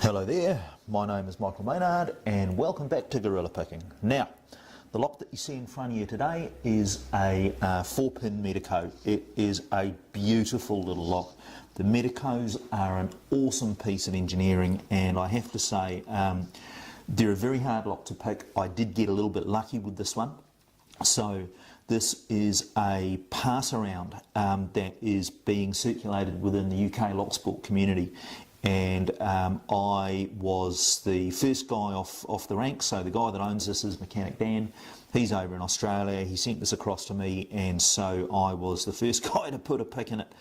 Hello there, my name is Michael Maynard and welcome back to Gorilla Picking. Now, the lock that you see in front of you today is a 4-pin Medeco. It is a beautiful little lock. The Medecos are an awesome piece of engineering, and I have to say they're a very hard lock to pick. I did get a little bit lucky with this one. So this is a pass around that is being circulated within the UK lock sport community. And I was the first guy off the rank, so the guy that owns this is Mechanic Dan. He's over in Australia. He sent this across to me, and so I was the first guy to put a pick in it.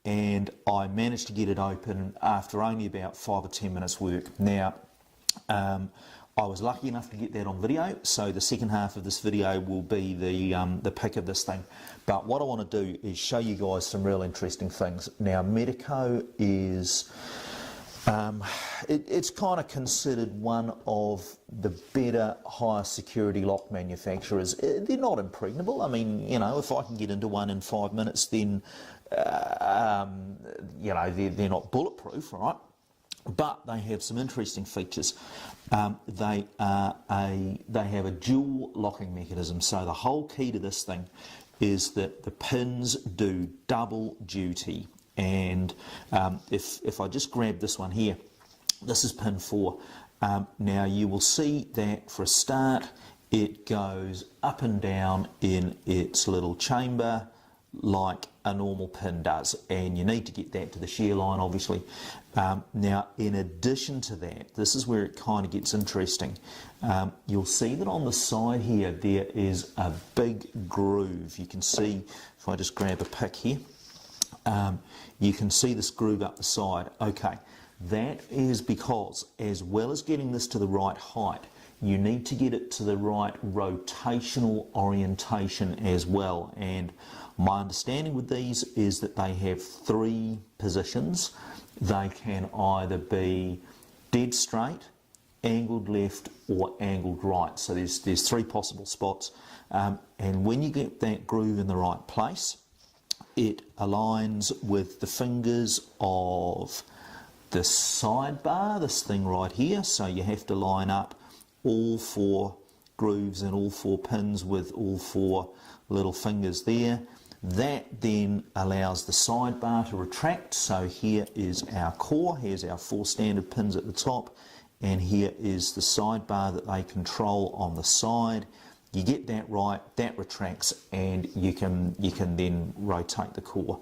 And I managed to get it open after only about 5 or 10 minutes work. Now, I was lucky enough to get that on video, so the second half of this video will be the pick of this thing. But what I want to do is show you guys some real interesting things. Now, Medeco is, it's kind of considered one of the better, higher security lock manufacturers. They're not impregnable. I mean, you know, if I can get into one in 5 minutes, then, you know, they're not bulletproof, right? But they have some interesting features. They have a dual locking mechanism. So the whole key to this thing is that the pins do double duty. And if I just grab this one here, this is pin 4. Now you will see that for a start, it goes up and down in its little chamber like a normal pin does, and you need to get that to the shear line, obviously. Now, in addition to that, this is where it kind of gets interesting. You'll see that on the side here, there is a big groove. You can see, if I just grab a pick here, you can see this groove up the side. Okay, that is because, as well as getting this to the right height, you need to get it to the right rotational orientation as well. And my understanding with these is that they have 3 positions. They can either be dead straight, angled left, or angled right. So there's 3 possible spots. And when you get that groove in the right place, it aligns with the fingers of the sidebar, this thing right here. So you have to line up all 4 grooves and all 4 pins with all 4 little fingers there. That then allows the sidebar to retract. So here is our core, here's our 4 standard pins at the top, and here is the sidebar that they control on the side. You get that right, that retracts, and you can then rotate the core.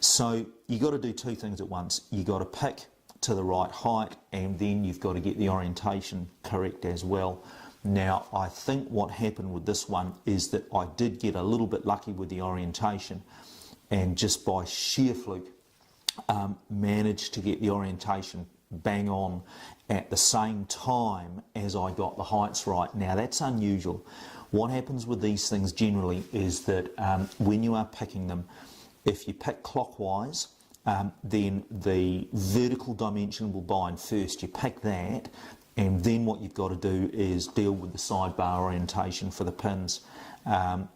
So you've got to do 2 things at once. You've got to pick to the right height, and then you've got to get the orientation correct as well. Now, I think what happened with this one is that I did get a little bit lucky with the orientation, and just by sheer fluke managed to get the orientation bang on at the same time as I got the heights right. Now, that's unusual. What happens with these things generally is that when you are picking them, if you pick clockwise, then the vertical dimension will bind first. You pick that, and then what you've got to do is deal with the sidebar orientation for the pins.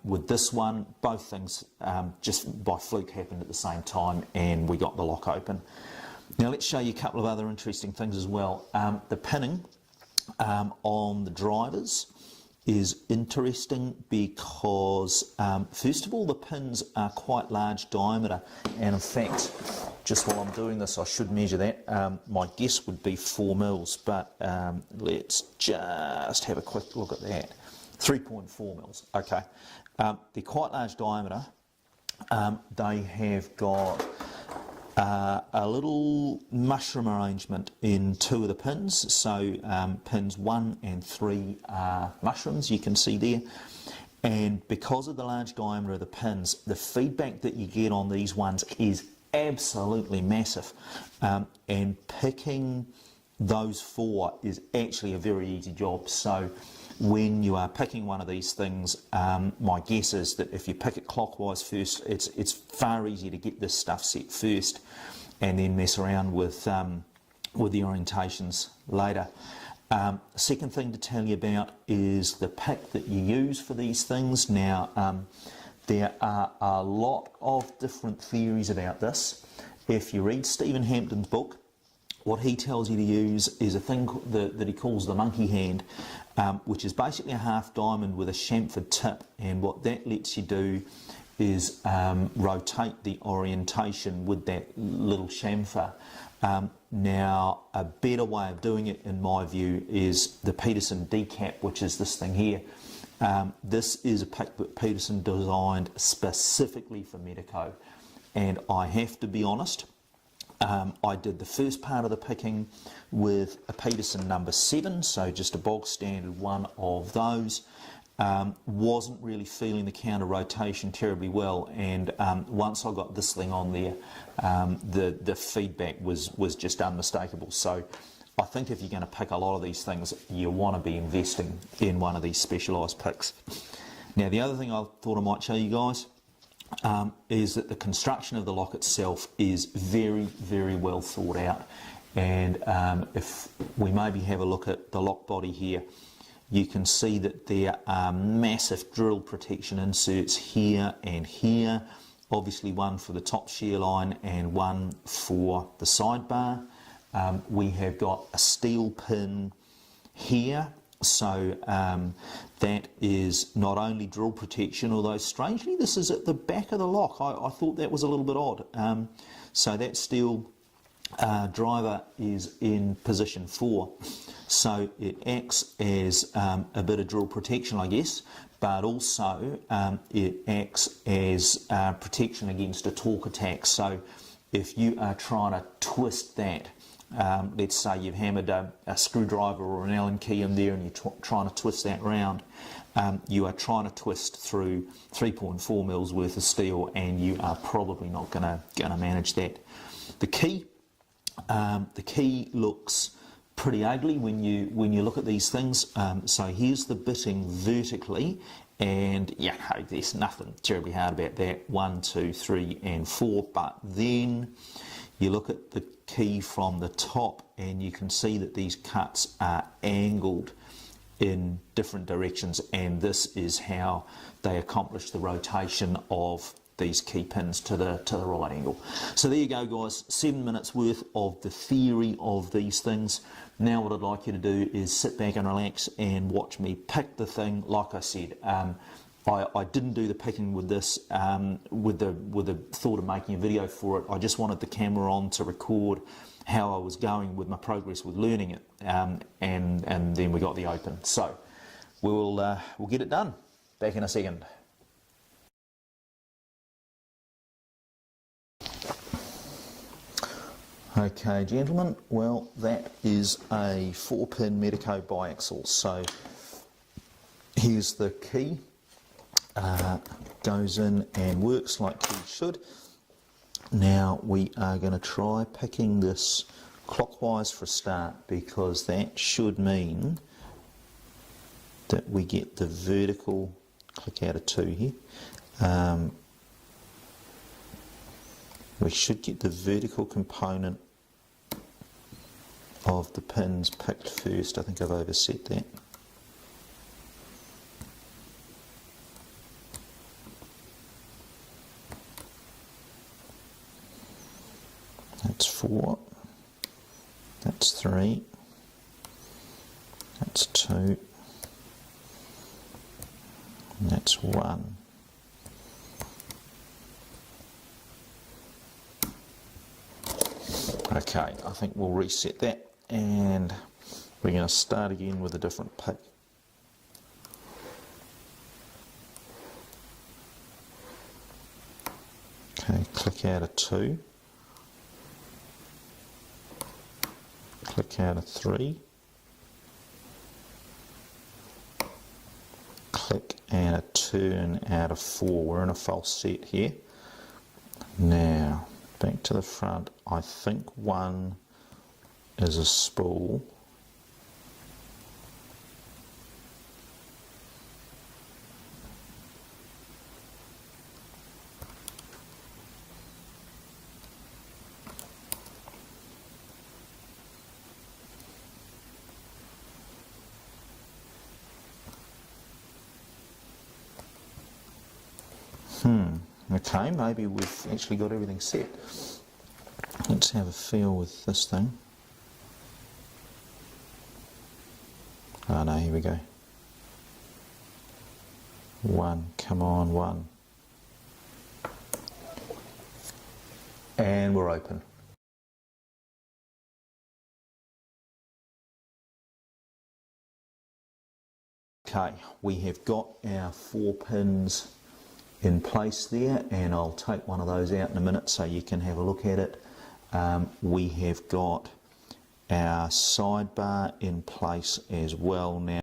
With this one, both things just by fluke happened at the same time, and we got the lock open. Now let's show you a couple of other interesting things as well. The pinning on the drivers is interesting because, first of all, the pins are quite large diameter, and in fact, just while I'm doing this, I should measure that. My guess would be 4 mils, but let's just have a quick look at that. 3.4 mils, okay. They're quite large diameter. They have got a little mushroom arrangement in 2 of the pins. So pins 1 and 3 are mushrooms, you can see there. And because of the large diameter of the pins, the feedback that you get on these ones is absolutely massive. And picking those 4 is actually a very easy job. So when you are picking one of these things, my guess is that if you pick it clockwise first, it's far easier to get this stuff set first and then mess around with the orientations later. Second thing to tell you about is the pick that you use for these things. Now, there are a lot of different theories about this. If you read Stephen Hampton's book, what he tells you to use is a thing that he calls the monkey hand, which is basically a half diamond with a chamfered tip, and what that lets you do is rotate the orientation with that little chamfer. Now, a better way of doing it, in my view, is the Peterson decap, which is this thing here. This is a pick that Peterson designed specifically for Medeco, and I have to be honest, I did the first part of the picking with a Peterson number 7, so just a bog standard one of those. Wasn't really feeling the counter rotation terribly well, and once I got this thing on there, the feedback was just unmistakable. So I think if you're going to pick a lot of these things, you want to be investing in one of these specialised picks. Now, the other thing I thought I might show you guys is that the construction of the lock itself is very, very well thought out, and if we maybe have a look at the lock body here, you can see that there are massive drill protection inserts here and here, obviously one for the top shear line and one for the sidebar. We have got a steel pin here, so that is not only drill protection, although strangely this is at the back of the lock. I thought that was a little bit odd. So that steel driver is in position 4, so it acts as a bit of drill protection, I guess, but also it acts as protection against a torque attack. So if you are trying to twist that, let's say you've hammered a screwdriver or an Allen key in there and you're trying to twist that round, you are trying to twist through 3.4 mils worth of steel, and you are probably not going to manage that. The key looks pretty ugly when you look at these things. So here's the bitting vertically, and yeah, there's nothing terribly hard about that. 1, 2, 3, and 4. But then you look at the key from the top, and you can see that these cuts are angled in different directions, and this is how they accomplish the rotation of these key pins to the right angle. So there you go, guys, 7 minutes worth of the theory of these things. Now what I'd like you to do is sit back and relax and watch me pick the thing. Like I said, I didn't do the picking with this with the thought of making a video for it. I just wanted the camera on to record how I was going with my progress with learning it, and then we got the open. So we'll get it done. Back in a second. Okay, gentlemen, well, that is a 4-pin Medeco Biaxial. So here's the key. Goes in and works like keys should. Now we are going to try picking this clockwise for a start, because that should mean that we get the vertical, click out of 2 here, we should get the vertical component of the pins picked first. I think I've overset that. That's 4, that's 3, that's 2, and that's 1. Okay, I think we'll reset that, and we're going to start again with a different pick. Okay, click out of 2, click out of 3, click and a turn out of 4. We're in a false set here. Now back to the front. I think 1 is a spool. Okay, maybe we've actually got everything set. Let's have a feel with this thing. Oh no, here we go. One, come on, one. And we're open. Okay, we have got our 4 pins in place there, and I'll take one of those out in a minute so you can have a look at it. We have got our sidebar in place as well now.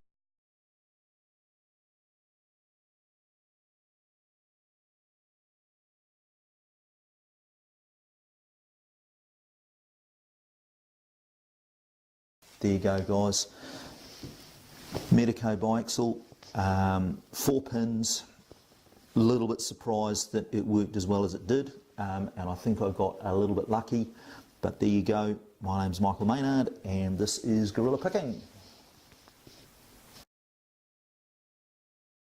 There you go, guys. Medeco Biaxial, 4 pins. A little bit surprised that it worked as well as it did, and I think I got a little bit lucky, but there you go. My name's Michael Maynard, and this is Gorilla Picking.